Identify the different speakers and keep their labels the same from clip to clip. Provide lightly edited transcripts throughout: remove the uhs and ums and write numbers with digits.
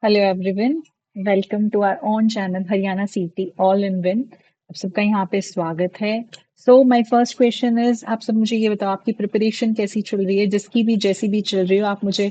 Speaker 1: Hello everyone. Welcome to our own channel Haryana city all in one. आप सबका यहाँ पे स्वागत है। So my first question is, आप सब मुझे ये बताओ आपकी प्रिपरेशन कैसी चल रही है। जिसकी भी जैसी भी चल रही हो आप मुझे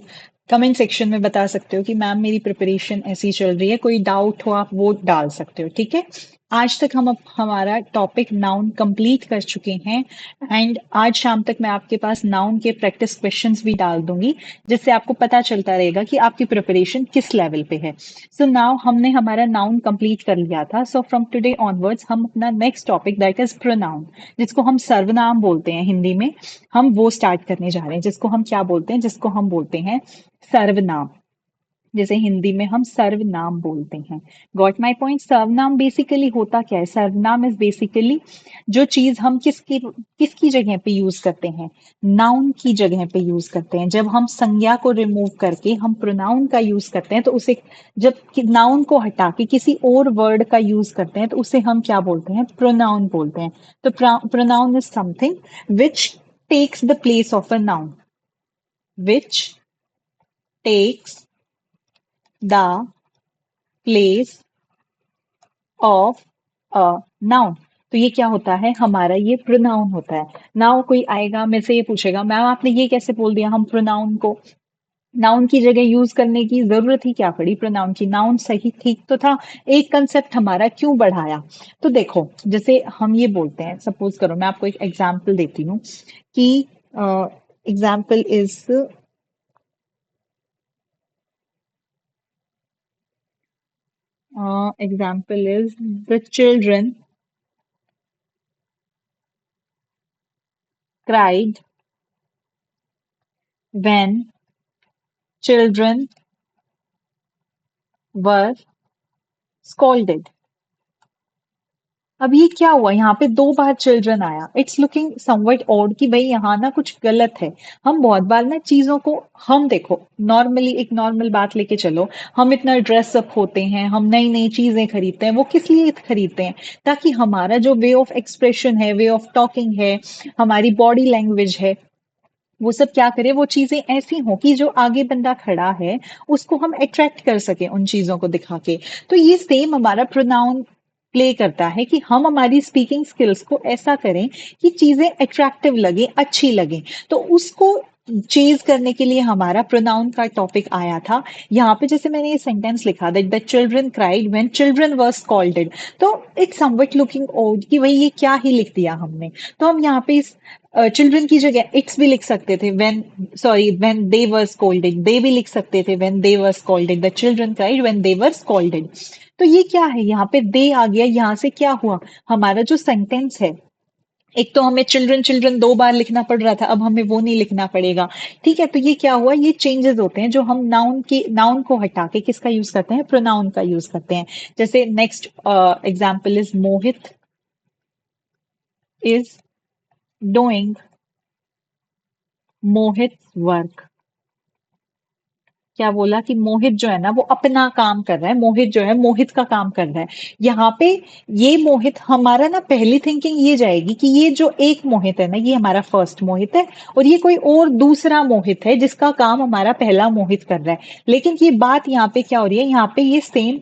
Speaker 1: कमेंट सेक्शन में बता सकते हो कि मैम मेरी प्रिपरेशन ऐसी चल रही है। कोई डाउट हो आप वो डाल सकते हो, ठीक है। आज तक हम हमारा टॉपिक नाउन कंप्लीट कर चुके हैं एंड आज शाम तक मैं आपके पास नाउन के प्रैक्टिस क्वेश्चंस भी डाल दूंगी, जिससे आपको पता चलता रहेगा कि आपकी प्रिपरेशन किस लेवल पे है। सो नाउ हमने हमारा नाउन कंप्लीट कर लिया था। सो फ्रॉम टुडे ऑनवर्ड्स हम अपना next topic that is pronoun, जिसको हम सर्वनाम बोलते हैं हिंदी में, हम वो स्टार्ट करने जा रहे हैं। जिसको हम क्या बोलते हैं? जिसको हम बोलते हैं सर्वनाम। जैसे हिंदी में हम सर्वनाम बोलते हैं। Got my point. सर्वनाम बेसिकली होता क्या है? सर्वनाम इज बेसिकली जो चीज हम किसकी किसकी जगह पे यूज करते हैं, नाउन की जगह पे यूज करते हैं। जब हम संज्ञा को रिमूव करके हम प्रोनाउन का यूज करते हैं तो उसे, जब नाउन को हटा के किसी और वर्ड का यूज करते हैं तो उसे हम क्या बोलते हैं? प्रोनाउन बोलते हैं। तो pronoun is something which takes the place of a noun, which takes the place of a noun. तो ये क्या होता है? हमारा ये प्रोनाउन होता है। नाउ कोई आएगा मेरे से ये पूछेगा, मैम आपने ये कैसे बोल दिया? हम प्रोनाउन को नाउन की जगह यूज करने की जरूरत ही क्या पड़ी? प्रोनाउन की, नाउन सही ठीक तो था, एक कंसेप्ट हमारा क्यों बढ़ाया? तो देखो, जैसे हम ये बोलते हैं, सपोज करो मैं आपको एक एग्जाम्पल देती हूँ कि example is, example is the children cried when children were scolded। अब ये क्या हुआ? यहाँ पे दो बार चिल्ड्रन आया। इट्स लुकिंग समवट ऑड कि भाई यहाँ ना कुछ गलत है। हम बहुत बार ना चीजों को, हम देखो नॉर्मली एक नॉर्मल बात लेके चलो, हम इतना ड्रेसअप होते हैं, हम नई नई चीजें खरीदते हैं, वो किस लिए खरीदते हैं? ताकि हमारा जो वे ऑफ एक्सप्रेशन है, वे ऑफ टॉकिंग है, हमारी बॉडी लैंग्वेज है, वो सब क्या करे, वो चीजें ऐसी हों कि जो आगे बंदा खड़ा है उसको हम अट्रैक्ट कर सके उन चीजों को दिखा के। तो ये सेम हमारा प्रोनाउन प्ले करता है कि हम हमारी स्पीकिंग स्किल्स को ऐसा करें कि चीजें अट्रैक्टिव लगे, अच्छी लगे। तो उसको चेज करने के लिए हमारा प्रोनाउन का टॉपिक आया था। यहाँ पे जैसे मैंने ये सेंटेंस लिखा, that the children cried when children were scolded. तो इट्स समवट लुकिंग ओड कि भाई ये क्या ही लिख दिया हमने। तो हम यहाँ पे इस चिल्ड्रन की जगह इट्स भी लिख सकते थे, when, sorry, when they were scolded. They भी लिख सकते थे, when they were scolded. The children cried when they were scolded. तो ये क्या है? यहाँ पे दे आ गया। यहाँ से क्या हुआ? हमारा जो सेंटेंस है, एक तो हमें चिल्ड्रन चिल्ड्रन दो बार लिखना पड़ रहा था, अब हमें वो नहीं लिखना पड़ेगा। ठीक है, तो ये क्या हुआ? ये चेंजेस होते हैं जो हम नाउन को हटा के किसका यूज करते हैं? प्रोनाउन का यूज करते हैं। जैसे next example is, Mohit is doing Mohit work. क्या बोला? कि मोहित जो है ना वो अपना काम कर रहा है, मोहित जो है मोहित का काम कर रहा है। यहाँ पे ये मोहित, हमारा ना पहली थिंकिंग ये जाएगी कि ये जो एक मोहित है ना, ये हमारा फर्स्ट मोहित है और ये कोई और दूसरा मोहित है जिसका काम हमारा पहला मोहित कर रहा है। लेकिन ये बात यहाँ पे क्या हो रही है? यहाँ पे ये सेम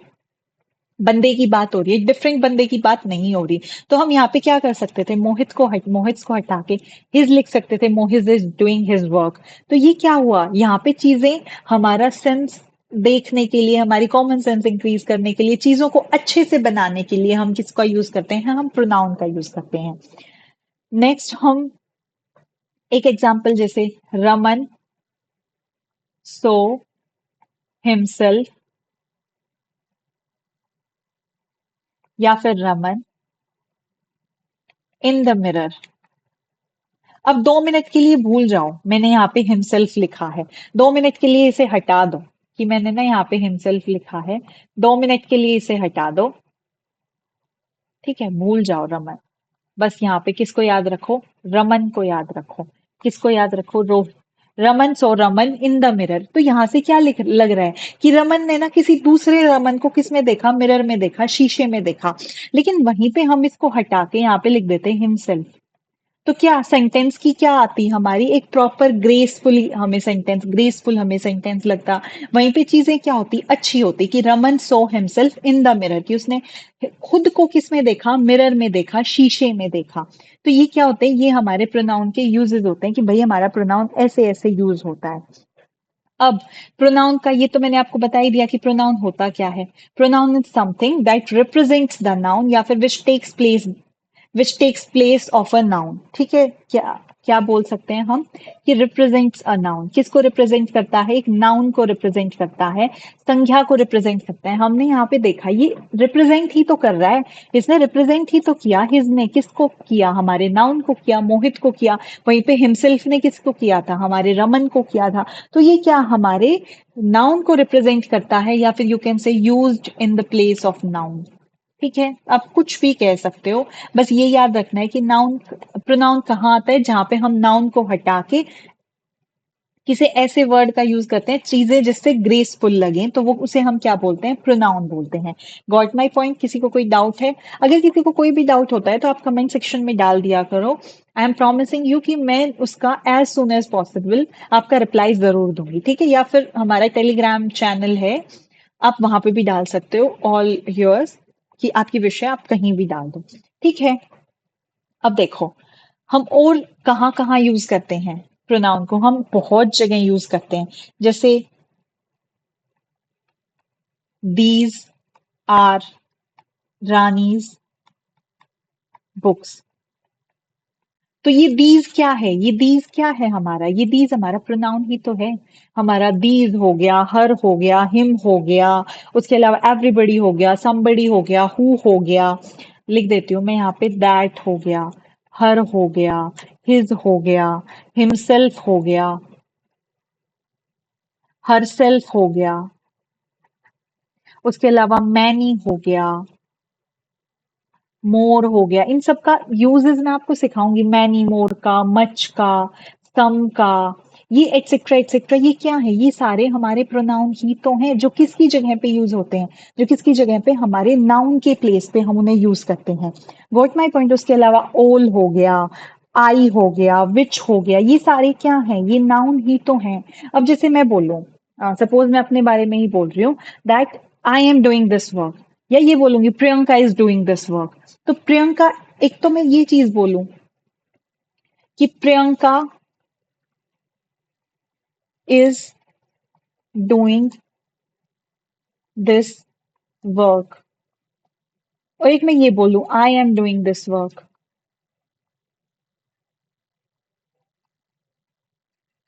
Speaker 1: बंदे की बात हो रही है, डिफरेंट बंदे की बात नहीं हो रही। तो हम यहाँ पे क्या कर सकते थे? मोहित को हटा के हिज लिख सकते थे, मोहित इज डूइंग हिज वर्क। तो ये क्या हुआ? यहाँ पे चीजें, हमारा सेंस देखने के लिए, हमारी कॉमन सेंस इंक्रीज करने के लिए, चीजों को अच्छे से बनाने के लिए हम किसका यूज करते हैं? हम प्रोनाउन का यूज करते हैं। नेक्स्ट हम एक एग्जाम्पल, जैसे रमन सो हिमसेल्फ, या फिर रमन इन द मिरर। अब 2 मिनट के लिए भूल जाओ मैंने यहाँ पे हिमसेल्फ लिखा है। 2 मिनट के लिए इसे हटा दो कि मैंने ना यहाँ पे हिमसेल्फ लिखा है। 2 मिनट के लिए इसे हटा दो। ठीक है, भूल जाओ रमन। बस यहाँ पे किसको याद रखो? रमन को याद रखो। किसको याद रखो? रमन सो रमन इन द मिरर। तो यहाँ से क्या लग रहा है कि रमन ने ना किसी दूसरे रमन को किस में देखा? मिरर में देखा, शीशे में देखा। लेकिन वहीं पे हम इसको हटा के यहाँ पे लिख देते हैं हिमसेल्फ। तो क्या सेंटेंस की क्या आती हमारी एक प्रॉपर ग्रेसफुल हमें सेंटेंस लगता। वहीं पे चीजें क्या होती अच्छी होती कि रमन सो हिमसेल्फ इन द मिरर, कि उसने खुद को किस में देखा, मिरर में देखा, शीशे में देखा। तो ये क्या होते हैं, ये हमारे प्रोनाउन के यूजेस होते हैं कि भाई हमारा प्रोनाउन ऐसे ऐसे यूज होता है। अब प्रोनाउन का ये तो मैंने आपको बता ही दिया कि प्रोनाउन होता क्या है। Pronoun is something that represents the noun या फिर which takes place of a noun. ठीक है, क्या क्या बोल सकते हैं हम कि रिप्रेजेंट्स अ नाउन, किसको रिप्रेजेंट करता है, एक नाउन को रिप्रेजेंट करता है, संज्ञा को रिप्रेजेंट करता है। हमने यहाँ पे देखा ये रिप्रेजेंट ही तो कर रहा है, इसने रिप्रेजेंट ही तो किया, हिज ने किसको किया, हमारे नाउन को किया, मोहित को किया। वहीं पे हिमसेल्फ ने किसको किया था, हमारे रमन को किया था। तो ये क्या हमारे नाउन को रिप्रेजेंट करता है या फिर you can say used in the place of noun. ठीक है, आप कुछ भी कह सकते हो, बस ये याद रखना है कि नाउन प्रोनाउन कहाँ आता है, जहां पे हम नाउन को हटा के किसी ऐसे वर्ड का यूज करते हैं, चीजें जिससे ग्रेसफुल लगे, तो वो उसे हम क्या बोलते हैं, प्रोनाउन बोलते हैं। Got my point? किसी को कोई डाउट है? अगर किसी को कोई भी डाउट होता है तो आप कमेंट सेक्शन में डाल दिया करो। आई एम प्रॉमिसिंग यू कि मैं उसका एज सुन एज पॉसिबल आपका रिप्लाई जरूर दूंगी। ठीक है, या फिर हमारा टेलीग्राम चैनल है, आप वहां पे भी डाल सकते हो, ऑल योर्स, कि आपकी विषय आप कहीं भी डाल दो। ठीक है, अब देखो हम और कहाँ कहाँ यूज करते हैं प्रोनाउन को, हम बहुत जगह यूज करते हैं। जैसे दीज आर रानीज बुक्स। तो ये दीज क्या है, ये दीज क्या है हमारा, ये दीज हमारा प्रोनाउन ही तो है। हमारा दीज हो गया, हर हो गया, हिम हो गया, उसके अलावा एवरीबडी हो गया, समबडी हो गया, हु हो गया। लिख देती हूँ मैं यहाँ पे, दैट हो गया, हर हो गया, हिज हो गया, हिमसेल्फ हो गया, हर सेल्फ हो गया, उसके अलावा मैनी हो गया, मोर हो गया। इन सब का यूजेस मैं आपको सिखाऊंगी, मैनी मोर का, मच का, सम का, ये एटसेट्रा एटसेट्रा, ये क्या है, ये सारे हमारे प्रोनाउन ही तो हैं जो किसकी जगह पे यूज होते हैं, जो किसकी जगह पे, हमारे नाउन के प्लेस पे हम उन्हें यूज करते हैं। Got my point? उसके अलावा ओल हो गया, आई हो गया, विच हो गया, ये सारे क्या हैं, ये नाउन ही तो हैं। अब जैसे मैं बोलूं, सपोज मैं अपने बारे में ही बोल रही हूँ, that I am doing this work, या ये बोलूंगी Priyanka is doing this work. तो प्रियंका, एक तो मैं ये चीज बोलूं कि Priyanka is doing this work, और एक मैं ये बोलूं I am doing this work.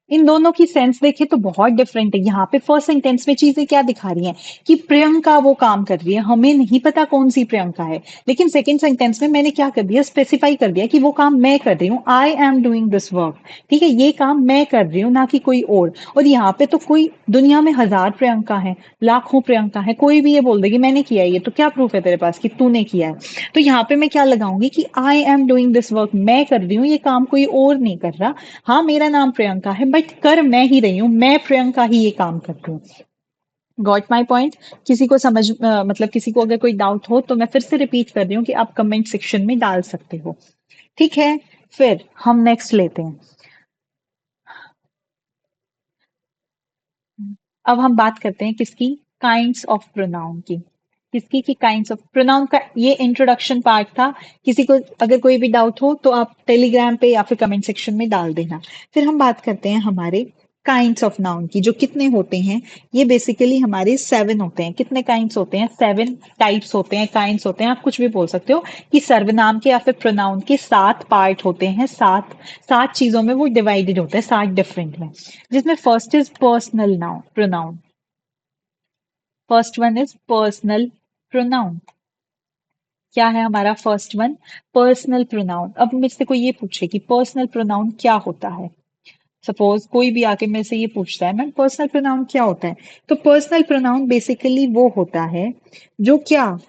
Speaker 1: इन दोनों की सेंस देखे तो बहुत डिफरेंट है। यहाँ पे फर्स्ट सेंटेंस में चीजें क्या दिखा रही हैं कि प्रियंका वो काम कर रही है, हमें नहीं पता कौन सी प्रियंका है। लेकिन सेकंड सेंटेंस में मैंने क्या कर दिया, स्पेसिफाई कर दिया कि वो काम मैं कर रही हूँ, आई एम डूइंग दिस वर्क। ठीक है, ये काम मैं कर रही हूँ, ना कि कोई और यहाँ पे तो कोई, दुनिया में हजार प्रियंका है, लाखों प्रियंका है, कोई भी ये बोल देगी मैंने किया है, ये तो क्या प्रूफ है तेरे पास कि तूने किया है। तो यहाँ पे मैं क्या लगाऊंगी कि आई एम डूइंग दिस वर्क, मैं कर रही हूँ ये काम, कोई और नहीं कर रहा। हाँ मेरा नाम प्रियंका है, बट कर मैं ही रही हूँ, मैं प्रियंका ही ये काम करती हूँ। Got my point? किसी को मतलब किसी को अगर कोई डाउट हो तो मैं फिर से रिपीट कर रही हूँ कि आप कमेंट सेक्शन में डाल सकते हो। ठीक है, फिर हम नेक्स्ट लेते हैं। अब हम बात करते हैं किसकी, काइंड्स ऑफ प्रोनाउन की। किसकी की काइंड्स ऑफ प्रोनाउन का ये इंट्रोडक्शन पार्ट था। किसी को अगर कोई भी डाउट हो तो आप टेलीग्राम पे या फिर कमेंट सेक्शन में डाल देना। फिर हम बात करते हैं हमारे काइंड्स ऑफ नाउन की, जो कितने होते हैं। ये बेसिकली हमारे 7 होते हैं। कितने काइंड्स होते हैं, 7 टाइप्स होते हैं, काइंड्स होते हैं, आप कुछ भी बोल सकते हो कि सर्वनाम के या फिर प्रोनाउन के 7 पार्ट होते हैं, 7 चीजों में वो डिवाइडेड होते हैं, 7 डिफरेंट में। जिसमें first is personal noun pronoun. First one is personal pronoun. क्या है हमारा फर्स्ट वन, पर्सनल प्रोनाउन। अब मुझसे कोई ये पूछे कि पर्सनल प्रोनाउन क्या होता है, सपोज कोई भी आके मेरे से ये पूछता है मैम पर्सनल प्रोनाउन क्या होता है, तो पर्सनल प्रोनाउन बेसिकली वो होता है जो क्या,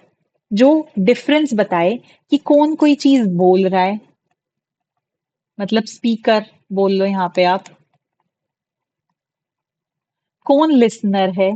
Speaker 1: जो डिफरेंस बताए कि कौन कोई चीज बोल रहा है, मतलब स्पीकर बोल लो यहाँ पे आप, कौन लिसनर है,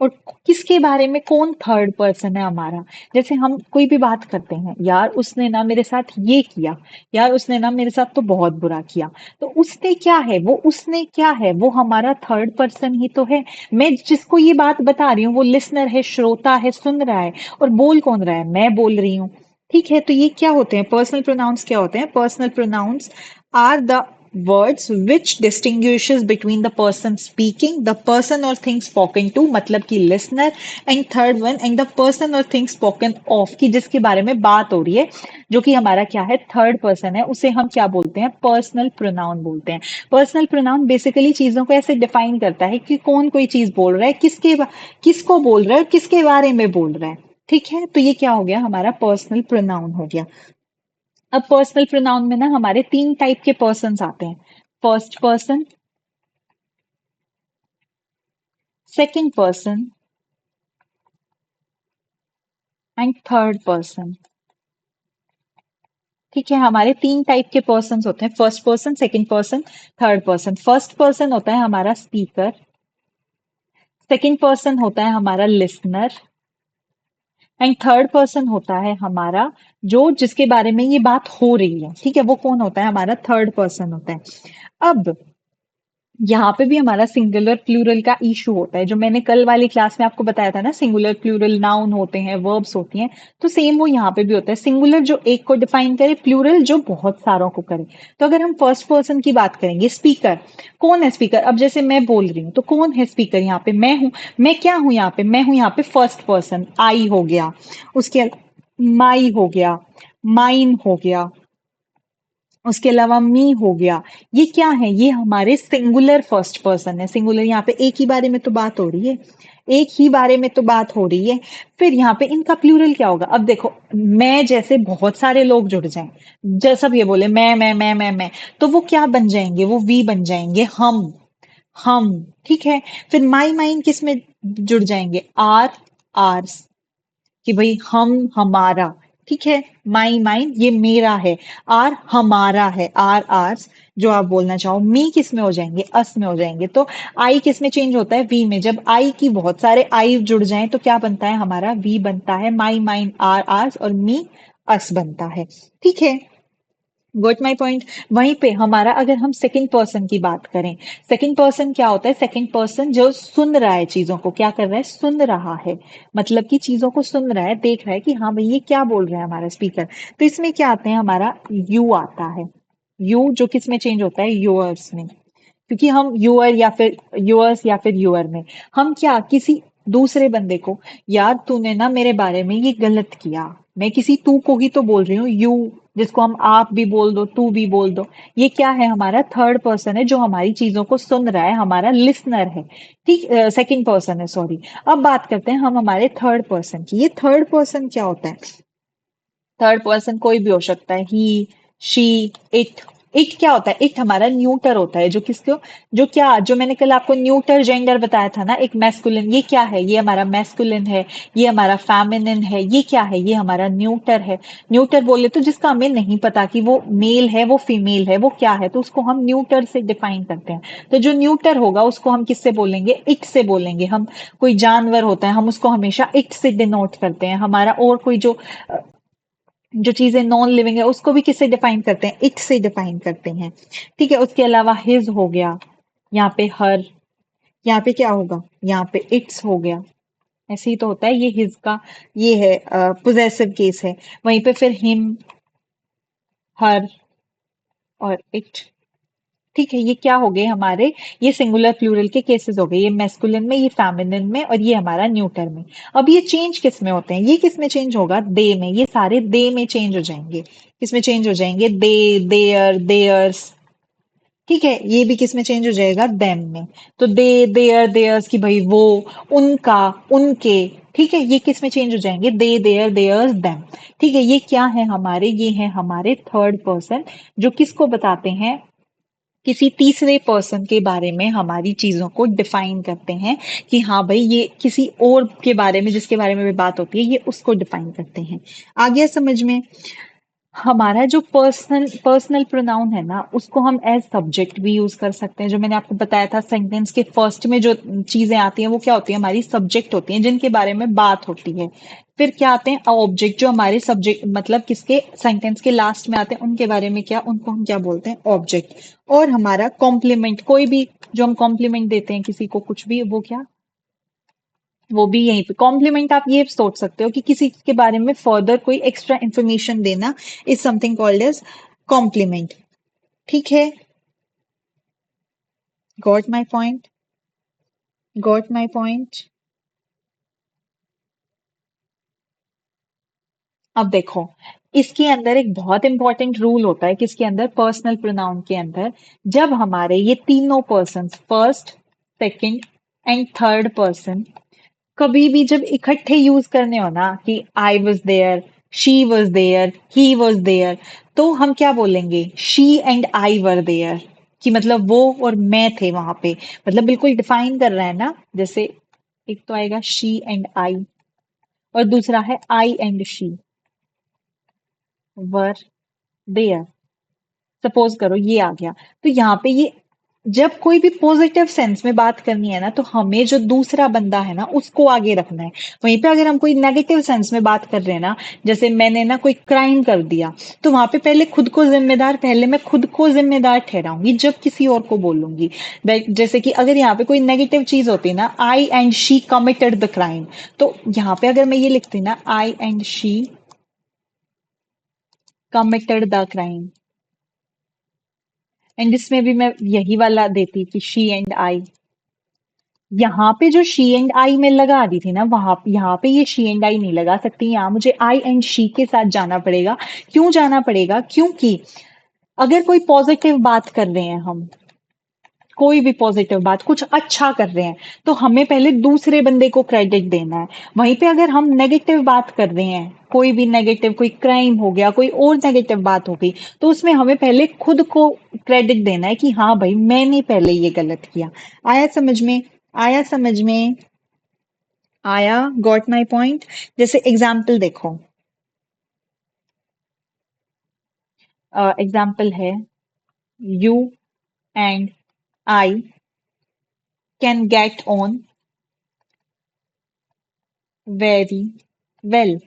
Speaker 1: और किसके बारे में, कौन थर्ड पर्सन है हमारा। जैसे हम कोई भी बात करते हैं, यार उसने ना मेरे साथ ये किया, यार उसने ना मेरे साथ तो बहुत बुरा किया, तो उसने क्या है, वो उसने क्या है, वो हमारा थर्ड पर्सन ही तो है। मैं जिसको ये बात बता रही हूँ वो लिसनर है, श्रोता है, सुन रहा है, और बोल कौन रहा है, मैं बोल रही हूँ। ठीक है, तो ये क्या होते हैं पर्सनल प्रोनाउंस, क्या होते हैं personal pronouns, are the words which distinguishes between the person speaking, the person or thing spoken to मतलब कि listener, and third one and the person or thing spoken of कि जिसके बारे में बात हो रही है, जो कि हमारा क्या है, थर्ड पर्सन है, उसे हम क्या बोलते हैं, पर्सनल प्रोनाउन बोलते हैं। पर्सनल प्रोनाउन बेसिकली चीजों को ऐसे डिफाइन करता है कि कौन कोई चीज बोल रहा है, किसको बोल रहा है और किसके बारे में बोल रहा है। ठीक है, तो ये क्या हो गया, हमारा पर्सनल प्रोनाउन हो गया। अब पर्सनल प्रोनाउन में ना हमारे तीन टाइप के पर्सन्स आते हैं, first person, second person and third person. ठीक है, हमारे तीन टाइप के पर्सन्स होते हैं, first person, second person, third person. First person होता है हमारा स्पीकर, सेकंड पर्सन होता है हमारा लिसनर, एंड थर्ड पर्सन होता है हमारा जो जिसके बारे में ये बात हो रही है। ठीक है, वो कौन होता है, हमारा थर्ड पर्सन होता है। अब यहाँ पे भी हमारा सिंगुलर प्लूरल का इशू होता है, जो मैंने कल वाली क्लास में आपको बताया था ना, सिंगुलर प्लूरल नाउन होते हैं, वर्ब्स होती हैं, तो सेम वो यहाँ पे भी होता है। सिंगुलर जो एक को डिफाइन करे, प्लूरल जो बहुत सारों को करे। तो अगर हम फर्स्ट पर्सन की बात करेंगे, स्पीकर, कौन है स्पीकर, अब जैसे मैं बोल रही हूँ तो कौन है स्पीकर, यहाँ पे मैं हूँ। मैं क्या हूँ यहाँ पे, मैं हूँ यहाँ पे फर्स्ट पर्सन, आई हो गया, उसके माई हो गया, माइन हो गया, उसके अलावा मी हो गया। ये क्या है, ये हमारे सिंगुलर फर्स्ट पर्सन है। सिंगुलर यहाँ पे एक ही बारे में तो बात हो रही है, एक ही बारे में तो बात हो रही है। फिर यहाँ पे इनका प्लूरल क्या होगा, अब देखो, मैं जैसे बहुत सारे लोग जुड़ जाएं, जैसा सब ये बोले मैं, तो वो क्या बन जाएंगे, वो वी बन जाएंगे, हम। ठीक है, फिर माई माइन किस में जुड़ जाएंगे, आर, आर्स, कि भाई हम, हमारा। ठीक है, माई माइन ये मेरा है, आर हमारा है, आर आर्स, जो आप बोलना चाहो। मी किस में हो जाएंगे, अस में हो जाएंगे। तो आई किस में चेंज होता है, वी में। जब आई की बहुत सारे आई जुड़ जाएं तो क्या बनता है, हमारा वी बनता है, माई माइन आर आर्स, और मी अस बनता है। ठीक है, गोट माई पॉइंट। वहीं पे हमारा अगर हम सेकंड पर्सन की बात करें, सेकंड पर्सन क्या होता है, सेकंड पर्सन जो सुन रहा है चीजों को, क्या कर रहा है, सुन रहा है, मतलब कि चीजों को सुन रहा है, देख रहा है कि हाँ भाई ये क्या बोल रहा है हमारा स्पीकर। तो इसमें क्या आते हैं, हमारा यू आता है, यू जो किस में चेंज होता है, योअर्स में। क्योंकि हम यूअर या फिर यूअर्स या फिर यूअर में हम क्या किसी दूसरे बंदे को, यार तूने ना मेरे बारे में ये गलत किया, मैं किसी तू को ही तो बोल रही हूँ, यू जिसको हम आप भी बोल दो, तू भी बोल दो, ये क्या है, हमारा थर्ड पर्सन है जो हमारी चीजों को सुन रहा है, हमारा लिसनर है। ठीक, सेकंड पर्सन है, सॉरी। अब बात करते हैं हम हमारे थर्ड पर्सन की। ये थर्ड पर्सन क्या होता है, थर्ड पर्सन कोई भी हो सकता है, ही, शी, इट। इट क्या होता है, इट हमारा न्यूटर होता है, जो किसको, जो क्या, जो मैंने कल आपको न्यूटर जेंडर बताया था ना, एक मैस्कुलिन, ये क्या है, ये हमारा मैस्कुलिन है, ये हमारा फेमिनिन है, ये क्या है, ये हमारा न्यूटर है। न्यूटर बोले तो जिसका हमें नहीं पता कि वो मेल है, वो फीमेल है, वो क्या है, तो उसको हम न्यूटर से डिफाइन करते हैं। तो जो न्यूटर होगा उसको हम किससे बोलेंगे, इट से बोलेंगे हम। कोई जानवर होता है, हम उसको हमेशा इट से डिनोट करते हैं। हमारा और कोई जो चीजें नॉन लिविंग है उसको भी किससे डिफाइन करते हैं, इट से डिफाइन करते हैं। ठीक है, उसके अलावा हिज हो गया, यहाँ पे हर, यहाँ पे क्या होगा, यहाँ पे इट्स हो गया। ऐसे ही तो होता है, ये हिज का ये है, पोजेसिव केस है। वहीं पे फिर हिम, हर और इट। ठीक है, ये क्या हो गए हमारे, ये सिंगुलर प्लूरल के केसेस हो गए, ये मैस्कुलिन में, ये फेमिनिन में, और ये हमारा न्यूटर में। अब ये चेंज किस में होते हैं, ये किस में चेंज होगा, दे में। ये सारे दे में चेंज हो जाएंगे, किस में चेंज हो जाएंगे, दे, देयर, देयर्स। ठीक है, ये भी किस में चेंज हो जाएगा, देम में। तो दे, देयर, देयर्स की भाई वो, उनका, उनके। ठीक है, ये किस में चेंज हो जाएंगे, दे, देयर, देयर्स, देम। ठीक है, ये क्या है हमारे, ये है हमारे थर्ड पर्सन, जो किसको बताते हैं, किसी तीसरे पर्सन के बारे में हमारी चीजों को डिफाइन करते हैं, कि हाँ भाई ये किसी और के बारे में, जिसके बारे में भी बात होती है, ये उसको डिफाइन करते हैं। आ गया समझ में। हमारा जो पर्सनल पर्सनल प्रोनाउन है ना, उसको हम एज सब्जेक्ट भी यूज कर सकते हैं। जो मैंने आपको बताया था, सेंटेंस के फर्स्ट में जो चीजें आती हैं वो क्या होती है, हमारी सब्जेक्ट होती हैं जिनके बारे में बात होती है। फिर क्या आते हैं ऑब्जेक्ट, जो हमारे सब्जेक्ट मतलब किसके सेंटेंस के लास्ट में आते हैं, उनके बारे में क्या, उनको हम क्या बोलते हैं, ऑब्जेक्ट। और हमारा कॉम्प्लीमेंट, कोई भी जो हम कॉम्प्लीमेंट देते हैं किसी को, कुछ भी, वो क्या, वो भी यहीं पे कॉम्प्लीमेंट। आप ये सोच सकते हो कि किसी के बारे में फर्दर कोई एक्स्ट्रा इंफॉर्मेशन देना is something called as complement. ठीक है, got my point, got my point. अब देखो, इसके अंदर एक बहुत इंपॉर्टेंट रूल होता है, किसके अंदर, पर्सनल प्रोनाउन के अंदर। जब हमारे ये तीनों person, first, second and third person, कभी भी जब इकट्ठे यूज करने हो ना, कि I was there, she was there, he was there, तो हम क्या बोलेंगे, she and I were there, कि मतलब वो और मैं थे वहां पे। मतलब बिल्कुल डिफाइन कर रहा है ना। जैसे एक तो आएगा शी एंड आई, और दूसरा है I and she were there. Suppose करो ये आ गया, तो यहाँ पे ये, जब कोई भी पॉजिटिव सेंस में बात करनी है ना, तो हमें जो दूसरा बंदा है ना उसको आगे रखना है। वहीं पे अगर हम कोई नेगेटिव सेंस में बात कर रहे हैं ना, जैसे मैंने ना कोई क्राइम कर दिया, तो वहां पे पहले खुद को जिम्मेदार, पहले मैं खुद को जिम्मेदार ठहराऊंगी, जब किसी और को बोलूंगी। जैसे कि अगर यहाँ पे कोई नेगेटिव चीज होती ना, I and she committed the crime, तो यहाँ पे अगर मैं ये लिखती ना, I and she committed the crime, and इसमें भी मैं यही वाला देती कि शी एंड आई। यहाँ पे जो शी एंड आई में लगा दी थी ना, वहां यहाँ पे ये शी एंड आई नहीं लगा सकती, यहाँ मुझे आई एंड शी के साथ जाना पड़ेगा। क्यों जाना पड़ेगा, क्योंकि अगर कोई पॉजिटिव बात कर रहे हैं हम, कोई भी पॉजिटिव बात, कुछ अच्छा कर रहे हैं, तो हमें पहले दूसरे बंदे को क्रेडिट देना है। वहीं पे अगर हम नेगेटिव बात कर रहे हैं, कोई भी नेगेटिव, कोई क्राइम हो गया, कोई और नेगेटिव बात हो गई, तो उसमें हमें पहले खुद को क्रेडिट देना है कि हाँ भाई मैंने पहले ये गलत किया। आया समझ में, आया समझ में, आया, गॉट माई पॉइंट। जैसे एग्जाम्पल देखो, एग्जाम्पल है, you and I can get on very well.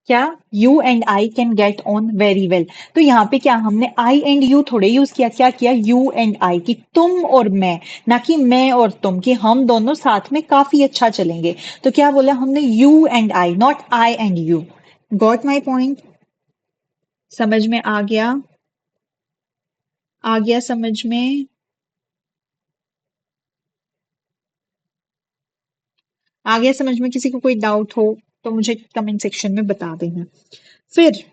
Speaker 1: क्या, you and I can get on very well. तो यहाँ पे क्या, हमने आई एंड यू थोड़े यूज किया, क्या किया, यू एंड आई, कि तुम और मैं, ना कि मैं और तुम, कि हम दोनों साथ में काफी अच्छा चलेंगे। तो क्या बोला हमने, you and I, not I and you. Got my point, समझ में आ गया, आ गया समझ में, आ गया समझ में। किसी को कोई डाउट हो तो मुझे कमेंट सेक्शन में बता देना। फिर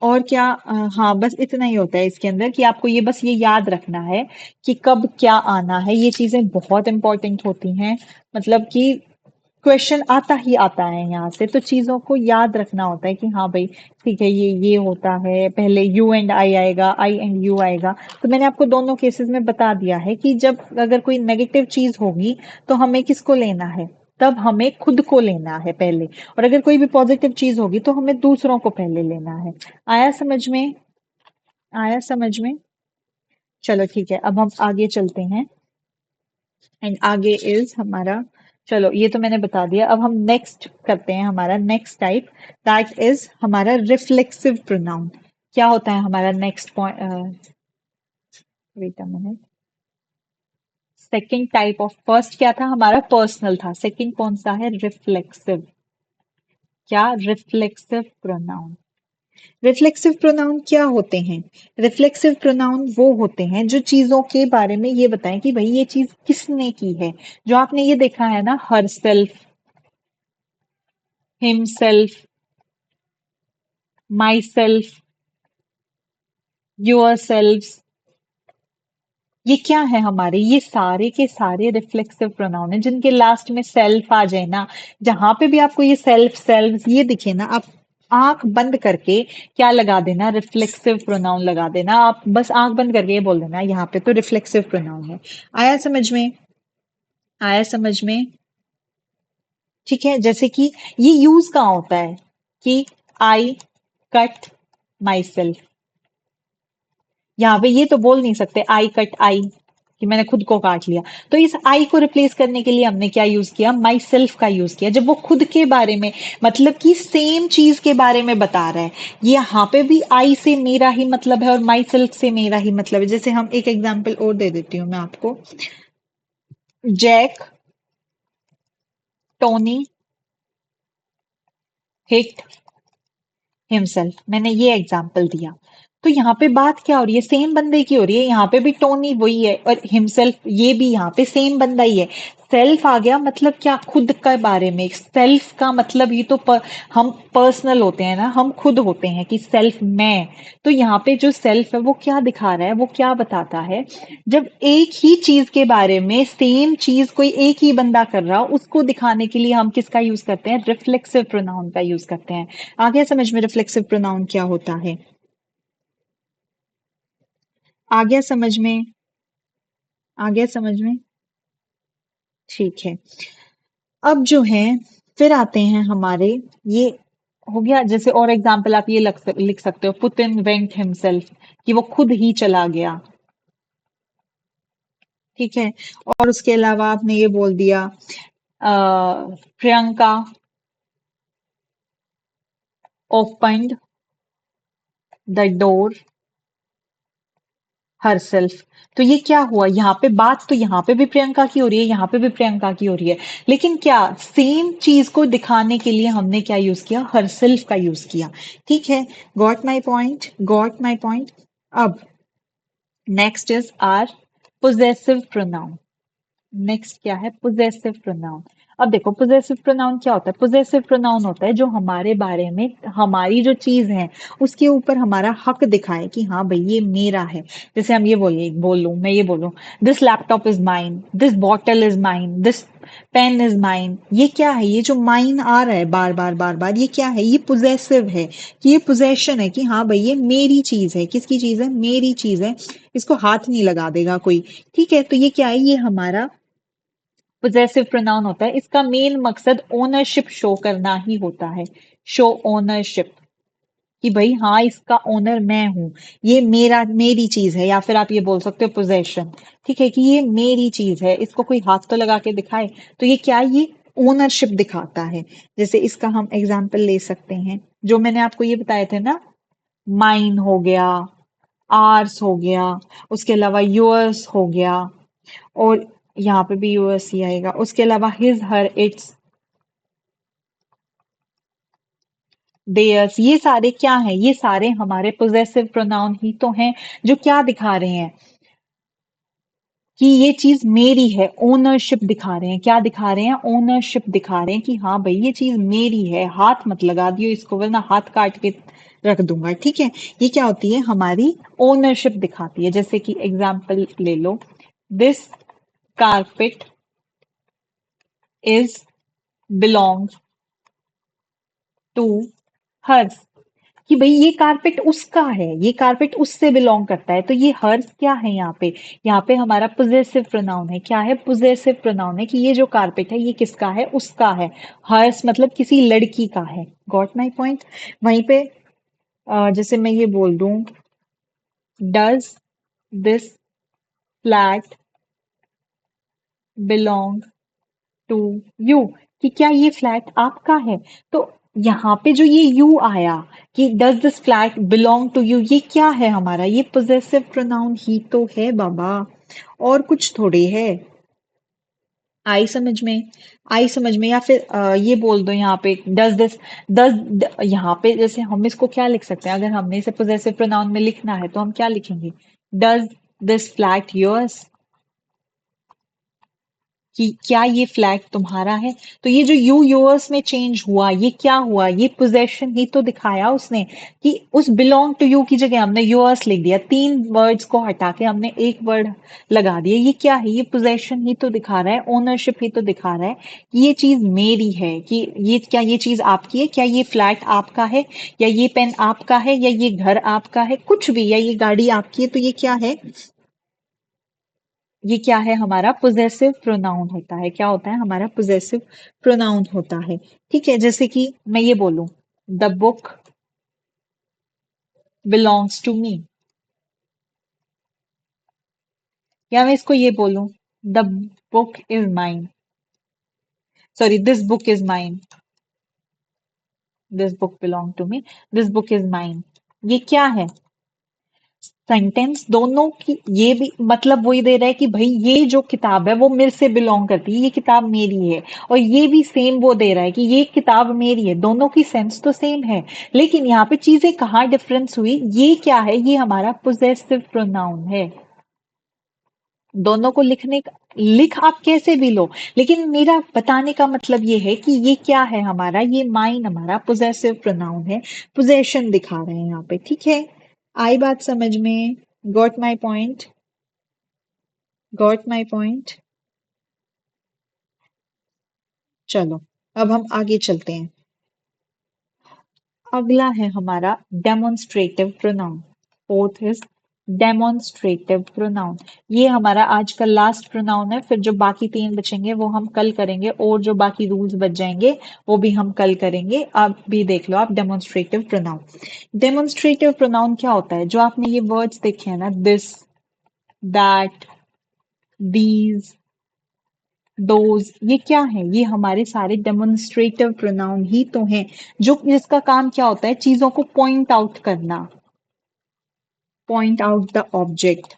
Speaker 1: और क्या, हाँ बस इतना ही होता है इसके अंदर, कि आपको ये बस ये याद रखना है कि कब क्या आना है। ये चीजें बहुत इंपॉर्टेंट होती हैं, मतलब कि क्वेश्चन आता ही आता है यहाँ से, तो चीजों को याद रखना होता है कि हाँ भाई ठीक है, ये होता है, पहले यू एंड आई आएगा, आई एंड यू आएगा। तो मैंने आपको दोनों केसेस में बता दिया है कि जब अगर कोई नेगेटिव चीज होगी, तो हमें किसको लेना है, तब हमें खुद को लेना है पहले। और अगर कोई भी पॉजिटिव चीज होगी तो हमें दूसरों को पहले लेना है। आया समझ में, आया समझ में। चलो ठीक है, अब हम आगे चलते हैं। एंड आगे इज हमारा, चलो ये तो मैंने बता दिया। अब हम नेक्स्ट करते हैं, हमारा नेक्स्ट टाइप, दैट इज हमारा रिफ्लेक्सिव प्रोनाउन। क्या होता है हमारा next point, wait a minute, second type of, first क्या था हमारा, पर्सनल था, सेकंड कौन सा है, रिफ्लेक्सिव। क्या, रिफ्लेक्सिव प्रोनाउन। रिफ्लेक्सिव प्रोनाउन क्या होते हैं, रिफ्लेक्सिव प्रोनाउन वो होते हैं जो चीजों के बारे में ये बताएं कि भाई ये चीज किसने की है। जो आपने ये देखा है ना, her self, himself, my self, your self, ये क्या है हमारे, ये सारे के सारे रिफ्लेक्सिव प्रोनाउन है, जिनके लास्ट में सेल्फ आ जाए ना। जहां पे भी आपको ये सेल्फ सेल्फ ये दिखे ना, आप आंख बंद करके क्या लगा देना, रिफ्लेक्सिव प्रोनाउन लगा देना। आप बस आंख बंद करके ये बोल देना, यहाँ पे तो रिफ्लेक्सिव प्रोनाउन है। आया समझ में, आया समझ में। ठीक है, जैसे कि ये यूज कहाँ होता है, कि आई कट माई सेल्फ। यहाँ पे ये तो बोल नहीं सकते आई कट आई कि मैंने खुद को काट लिया। तो इस आई को रिप्लेस करने के लिए हमने क्या यूज किया, माई सेल्फ का यूज किया। जब वो खुद के बारे में, मतलब कि सेम चीज के बारे में बता रहा है, ये यहाँ पे भी आई से मेरा ही मतलब है और माई सेल्फ से मेरा ही मतलब है। जैसे हम एक एग्जाम्पल और दे देती हूँ मैं आपको। जैक टोनी हिट हिमसेल्फ, मैंने ये एग्जाम्पल दिया। तो यहाँ पे बात क्या हो रही है, सेम बंदे की हो रही है। यहाँ पे भी टोनी वही है और हिमसेल्फ ये भी यहाँ पे सेम बंदा ही है। सेल्फ आ गया मतलब क्या, खुद के बारे में। सेल्फ का मतलब ही तो हम पर्सनल होते हैं ना, हम खुद होते हैं कि सेल्फ मैं। तो यहाँ पे जो सेल्फ है वो क्या दिखा रहा है, वो क्या बताता है, जब एक ही चीज के बारे में सेम चीज कोई एक ही बंदा कर रहा हो, उसको दिखाने के लिए हम किसका यूज करते हैं, रिफ्लेक्सिव प्रोनाउन का यूज करते हैं। आ गया समझ में रिफ्लेक्सिव प्रोनाउन क्या होता है? आ गया समझ में? आ गया समझ में? ठीक है। अब जो है फिर आते हैं हमारे, ये हो गया। जैसे और एग्जाम्पल आप ये लिख सकते हो, पुतिन वेंट हिमसेल्फ, कि वो खुद ही चला गया। ठीक है। और उसके अलावा आपने ये बोल दिया, Priyanka opened the door herself. तो ये क्या हुआ, यहाँ पे बात तो यहाँ पे भी प्रियंका की हो रही है, यहाँ पे भी प्रियंका की हो रही है, लेकिन क्या सेम चीज को दिखाने के लिए हमने क्या यूज किया, हरसेल्फ का यूज किया। ठीक है। Got my point, got my point. अब next is our possessive pronoun. Next क्या है, पोजेसिव प्रोनाउन। अब देखो पोजेसिव प्रोनाउन क्या होता है, पोजेसिव प्रोनाउन होता है जो हमारे बारे में, हमारी जो चीज है उसके ऊपर हमारा हक दिखाए कि हाँ भाई ये मेरा है। जैसे हम ये बोल लूं, मैं ये बोलूं, this laptop is mine, this bottle is mine, this pen is mine. ये क्या है, ये जो माइन आ रहा है बार बार बार बार, ये क्या है, ये पोजेसिव है, कि ये पोजेशन है, कि हाँ भाई ये मेरी चीज है। किसकी चीज है, मेरी चीज है, इसको हाथ नहीं लगा देगा कोई। ठीक है। तो ये क्या है, ये हमारा पोजेसिव प्रोनाउन होता है। इसका मेन मकसद ओनरशिप शो करना ही होता है, शो ओनरशिप, कि भाई हाँ इसका ओनर मैं हूं, ये मेरा, मेरी चीज है। या फिर आप ये बोल सकते हो पोजेशन। ठीक है, कि ये मेरी चीज है, इसको कोई हाथ तो लगा के दिखाए। तो ये क्या है, ये ओनरशिप दिखाता है। जैसे इसका हम एग्जाम्पल ले सकते हैं, जो मैंने आपको ये बताए थे ना, माइन हो गया, आर्स हो गया, उसके अलावा योर्स हो गया, और यहाँ पे भी यूएस ही आएगा। उसके अलावा हिज हर इट्स देयर्स, ये सारे क्या हैं, ये सारे हमारे पोजेसिव प्रोनाउन ही तो हैं, जो क्या दिखा रहे हैं कि ये चीज मेरी है। ओनरशिप दिखा रहे हैं, क्या दिखा रहे हैं, ओनरशिप दिखा रहे हैं कि हाँ भाई ये चीज मेरी है, हाथ मत लगा दियो इसको वरना हाथ काट के रख दूंगा। ठीक है। ये क्या होती है, हमारी ओनरशिप दिखाती है। जैसे कि एग्जाम्पल ले लो, this carpet is belongs to hers, कि भाई ये कारपेट उसका है, ये कारपेट उससे बिलोंग करता है। तो ये हर्स क्या है यहाँ पे, यहाँ पे हमारा पोजेसिव प्रोनाउन है। क्या है, पोजेसिव प्रोनाउन है, कि ये जो कारपेट है ये किसका है, उसका है। हर्स मतलब किसी लड़की का है। Got my point? वहीं पे जैसे मैं ये बोल दूं, does this flat belong to you, कि क्या ये फ्लैट आपका है। तो यहाँ पे जो ये यू आया, कि does this flat belong to you, ये क्या है हमारा, ये पोजेसिव प्रोनाउन ही तो है बाबा, और कुछ थोड़ी है। आई समझ में? आई समझ में? या फिर ये बोल दो यहाँ पे, डज दिस, डज, यहाँ पे जैसे हम इसको क्या लिख सकते हैं, अगर हमने इसे पोजेसिव प्रोनाउन में लिखना है तो हम क्या लिखेंगे, डज दिस फ्लैट योर्स, कि क्या ये फ्लैग तुम्हारा है। तो ये जो यू योर्स में चेंज हुआ, ये क्या हुआ, ये पोजेशन ही तो दिखाया उसने, कि उस बिलोंग टू यू की जगह हमने योर्स लिख दिया, तीन वर्ड्स को हटा के हमने एक वर्ड लगा दिया। ये क्या है, ये पोजेशन ही तो दिखा रहा है, ओनरशिप ही तो दिखा रहा है कि ये चीज मेरी है। कि ये क्या, ये चीज आपकी है क्या, ये फ्लैट आपका है, या ये पेन आपका है, या ये घर आपका है, कुछ भी, या ये गाड़ी आपकी है। तो ये क्या है, ये क्या है, हमारा पोजेसिव प्रोनाउन होता है। क्या होता है, हमारा पोजेसिव प्रोनाउन होता है। ठीक है। जैसे कि मैं ये बोलूं, the book belongs to me, या मैं इसको ये बोलूं, the book is mine, sorry this book is mine, this book belong to me, this book is mine. ये क्या है? सेंटेंस दोनों की ये भी मतलब वही दे रहा है कि भाई ये जो किताब है वो मेरे से बिलोंग करती है, ये किताब मेरी है। और ये भी सेम वो दे रहा है कि ये किताब मेरी है, दोनों की सेंस तो सेम है। लेकिन यहाँ पे चीजें कहाँ डिफरेंस हुई, ये क्या है, ये हमारा पोजेसिव प्रोनाउन है। दोनों को लिख आप कैसे भी लो, लेकिन मेरा बताने का मतलब ये है कि ये क्या है हमारा, ये माइन हमारा पोजेसिव प्रोनाउन है, पोजेशन दिखा रहे हैं यहाँ पे। ठीक है, आई बात समझ में? Got my point? Got my point? चलो अब हम आगे चलते हैं। अगला है हमारा demonstrative pronoun. Fourth is demonstrative pronoun. ये हमारा आज का लास्ट प्रोनाउन है, फिर जो बाकी तीन बचेंगे वो हम कल करेंगे, और जो बाकी रूल्स बच जाएंगे वो भी हम कल करेंगे। अब भी देख लो आप डेमोन्स्ट्रेटिव प्रोनाउन। डेमोन्स्ट्रेटिव प्रोनाउन क्या होता है? जो आपने ये वर्ड्स देखे हैं ना, दिस, दैट, दीज, दोज, ये क्या है? ये हमारे सारे डेमोन्स्ट्रेटिव प्रोनाउन ही तो हैं, जो जिसका काम क्या होता है, चीजों को पॉइंट आउट करना, पॉइंट आउट द ऑब्जेक्ट।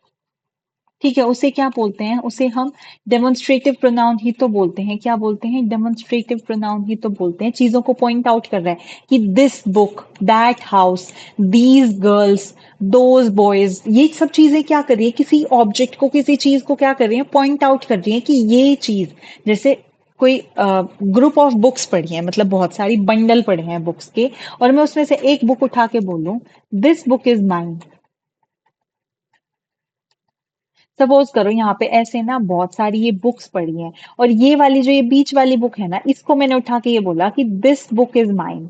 Speaker 1: ठीक है, उसे क्या बोलते हैं? उसे हम डेमोन्स्ट्रेटिव प्रोनाउन ही तो बोलते हैं। क्या बोलते हैं? डेमोन्स्ट्रेटिव प्रोनाउन ही तो बोलते हैं। चीजों को पॉइंट आउट कर रहा है कि this book, that house, these girls, those boys, ये सब चीजें क्या कर रही है, किसी ऑब्जेक्ट को, किसी चीज को क्या कर रही है, पॉइंट आउट कर रही है कि ये चीज, जैसे कोई ग्रुप ऑफ बुक्स पढ़ी है, मतलब बहुत सारी बंडल पढ़े हैं बुक्स के, और मैं उसमें से एक बुक उठा के बोलूं, this book is mine. Suppose करो यहाँ पे ऐसे ना बहुत सारी ये बुक्स पढ़ी हैं, और ये वाली जो ये बीच वाली बुक है ना, इसको मैंने उठा के ये बोला कि दिस बुक इज माइन,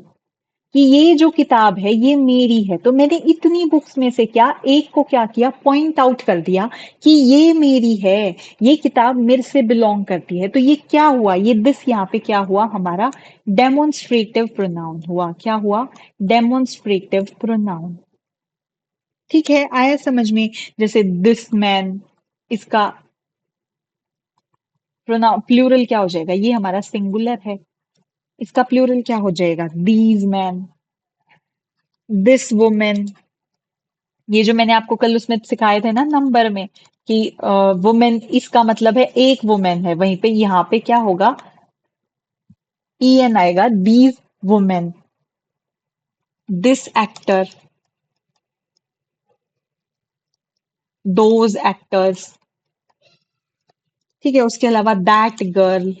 Speaker 1: कि ये जो किताब है ये मेरी है। तो मैंने इतनी बुक्स में से क्या एक को क्या किया, पॉइंट आउट कर दिया कि ये मेरी है, ये किताब मेरे से बिलोंग करती है। तो ये क्या हुआ, ये दिस यहाँ पे क्या हुआ, हमारा डेमोन्स्ट्रेटिव प्रोनाउन हुआ। क्या हुआ? Demonstrative pronoun. ठीक है, आया समझ में? जैसे दिस मैन, इसका प्रोनाउन प्लूरल क्या हो जाएगा, ये हमारा सिंगुलर है, इसका प्लूरल क्या हो जाएगा, दीज मैन, दिस वुमेन। ये जो मैंने आपको कल उसमें सिखाए थे ना नंबर में कि वुमेन, इसका मतलब है एक वुमेन है, वहीं पे यहाँ पे क्या होगा, ई एन आएगा, these women, this actor, those actors. ठीक है, उसके अलावा दैट गर्ल,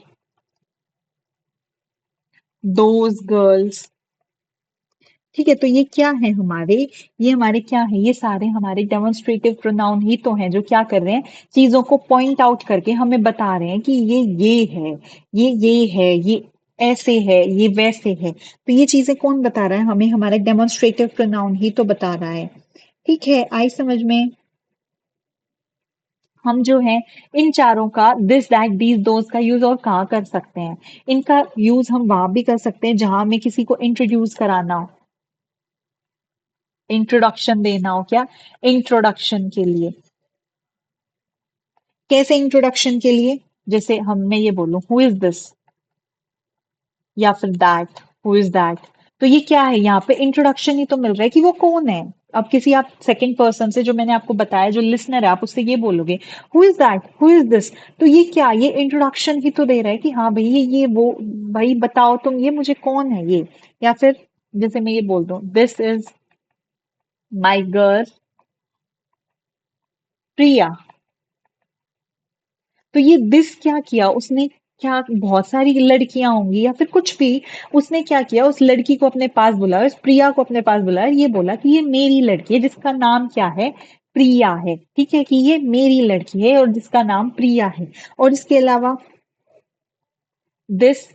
Speaker 1: दोज गर्ल्स। ठीक है, तो ये क्या है हमारे, ये हमारे क्या है, ये सारे हमारे डेमोन्स्ट्रेटिव प्रोनाउन ही तो हैं, जो क्या कर रहे हैं, चीजों को पॉइंट आउट करके हमें बता रहे हैं कि ये है, ये है, ये ऐसे है, ये वैसे है। तो ये चीजें कौन बता रहा है हमें? हमारा डेमोन्स्ट्रेटिव प्रोनाउन ही तो बता रहा है। ठीक है, आई समझ में? हम जो है इन चारों का, दिस दैट दीज दोज का यूज और कहाँ कर सकते हैं? इनका यूज हम वहां भी कर सकते हैं जहां हमें किसी को इंट्रोड्यूस कराना हो, इंट्रोडक्शन देना हो। क्या? इंट्रोडक्शन के लिए। कैसे इंट्रोडक्शन के लिए? जैसे हम मैं ये बोलूं, हु इज दिस, या फिर दैट, हु इज दैट। तो ये क्या है, यहाँ पे इंट्रोडक्शन ही तो मिल रहा है कि वो कौन है। अब किसी आप सेकंड पर्सन से, जो मैंने आपको बताया, जो लिसनर है, आप उससे ये बोलोगे, who is that, who is this. तो ये क्या, ये इंट्रोडक्शन ही तो दे रहा है कि हाँ भाई ये वो, भाई बताओ तुम, ये मुझे कौन है ये। या फिर जैसे मैं ये बोल दूं, दिस इज माई गर्ल प्रिया। तो ये दिस क्या किया उसने, क्या बहुत सारी लड़कियां होंगी या फिर कुछ भी, उसने क्या किया, उस लड़की को अपने पास बुलाया, उस प्रिया को अपने पास बुलाया, ये बोला कि ये मेरी लड़की है जिसका नाम क्या है, प्रिया है। ठीक है, कि ये मेरी लड़की है और जिसका नाम प्रिया है। और इसके अलावा, this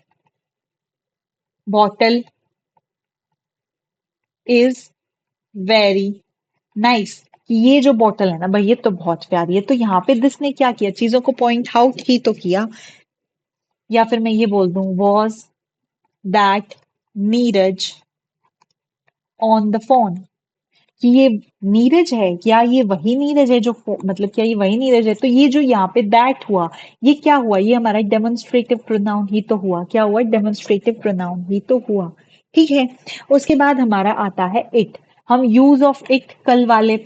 Speaker 1: bottle is very nice, कि ये जो बॉटल है ना भाई, ये तो बहुत प्यारी है। तो यहाँ पे दिस ने क्या किया, चीजों को पॉइंट आउट ही तो किया। या फिर मैं ये बोल दूं, was that Neeraj on the phone. कि ये नीरज है, क्या ये वही नीरज है जो मतलब क्या ये वही नीरज है? तो ये जो यहाँ पे दैट हुआ, ये क्या हुआ? ये हमारा डेमोन्स्ट्रेटिव प्रोनाउन ही तो हुआ। क्या हुआ? डेमोन्स्ट्रेटिव प्रोनाउन ही तो हुआ। ठीक है। उसके बाद हमारा आता है इट। हम यूज ऑफ इट कल वाले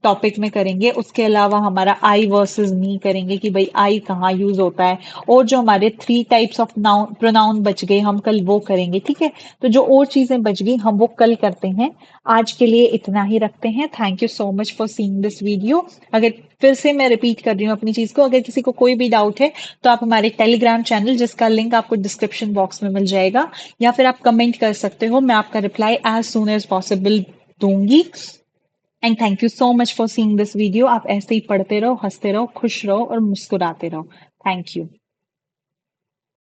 Speaker 1: टॉपिक में करेंगे। उसके अलावा हमारा आई वर्सेस मी करेंगे कि भाई आई कहाँ यूज होता है। और जो हमारे 3 टाइप्स ऑफ नाउन प्रोनाउन बच गए, हम कल वो करेंगे। ठीक है। तो जो और चीजें बच गई हम वो कल करते हैं। आज के लिए इतना ही रखते हैं। Thank you so much for seeing this video. अगर फिर से मैं रिपीट कर रही हूँ अपनी चीज को, अगर किसी को कोई भी डाउट है तो आप हमारे टेलीग्राम चैनल, जिसका लिंक आपको डिस्क्रिप्शन बॉक्स में मिल जाएगा, या फिर आप कमेंट कर सकते हो। मैं आपका reply as soon as possible दूंगी। And thank you so much for seeing this video. आप ऐसे ही पढ़ते रहो, हंसते रहो, खुश रहो और मुस्कुराते रहो। Thank you.